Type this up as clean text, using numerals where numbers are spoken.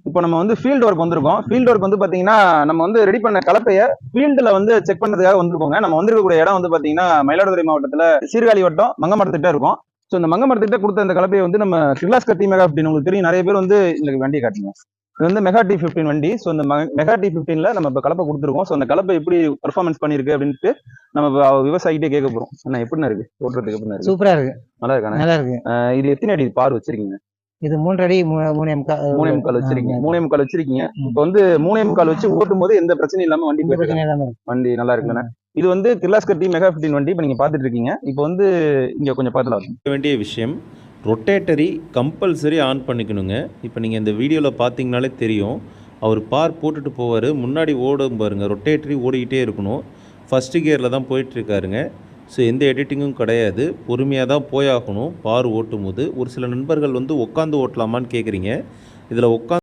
இப்போ நம்ம வந்து ஃபீல்டு ஒர்க் வந்திருக்கோம். ஃபீல்டு ஒர்க் வந்து பாத்தீங்கன்னா, நம்ம வந்து ரெடி பண்ண கலப்பைய ஃபீல்டுல வந்து செக் பண்ணதுக்காக வந்திருக்கோங்க. நம்ம வந்திருக்கக்கூடிய இடம் வந்து பாத்தீங்கன்னா, மயிலாடுதுறை மாவட்டத்துல சீர்காழி வட்டம் மங்கமரத்திட்ட இருக்கும். ஸோ இந்த மங்கமரத்திட்ட கொடுத்த இந்த கலப்பையை வந்து நம்ம கிர்லாஸ்கர் டி மெகா 15 உங்களுக்கு தெரியும். நிறைய பேர் வந்து இந்த வண்டியை காட்டுங்க. இது வந்து மெகா டி 15 வண்டி. ஸோ இந்த மெகா டி 15ல நம்ம இப்போ கலப்பை கொடுத்துருக்கோம். ஸோ அந்த கலப்பை எப்படி பெர்ஃபார்மன்ஸ் பண்ணிருக்கு அப்படின்ட்டு நம்ம விவசாயிகிட்டே கேட்க போறோம். என்ன எப்படின்னா இருக்கு ஓட்டுறதுக்கு எப்படின்னா இருக்கு? சூப்பரா இருக்கு. நல்லா இருக்கானே? நல்லா இருக்கு. இது எத்தனை அடி பார் வச்சிருக்கீங்க? இது 3 அடி 3.25 வச்சிருக்கீங்க. 3.25 வச்சிருக்கீங்க. இப்போ வந்து 3.25 வச்சு ஓட்டும் போது எந்த பிரச்சனையும் இல்லாம வண்டி வண்டி நல்லா இருக்குல்ல? இது வந்து கிர்லாஸ்கர் டி மெகா 15 வண்டி இப்போ நீங்க பாத்துட்டு இருக்கீங்க. இப்போ வந்து இங்க கொஞ்சம் பார்த்துலாம் வேண்டிய விஷயம், ரொட்டேட்டரி கம்பல்சரி ஆன் பண்ணிக்கணுங்க. இப்போ நீங்கள் இந்த வீடியோவில் பார்த்தீங்கனாலே தெரியும், அவர் பார் போட்டுட்டு போவார், முன்னாடி ஓடும் பாருங்க, ரொட்டேட்டரி ஓடிக்கிட்டே இருக்கணும். ஃபஸ்ட்டு கியரில் தான் போயிட்டுருக்காருங்க. ஸோ எந்த எடிட்டிங்கும் கிடையாது, பொறுமையாக தான் போயாகணும் பார் ஓட்டும் போது. ஒரு சில நண்பர்கள் வந்து உட்காந்து ஓட்டலாமான்னு கேட்குறீங்க. இதில்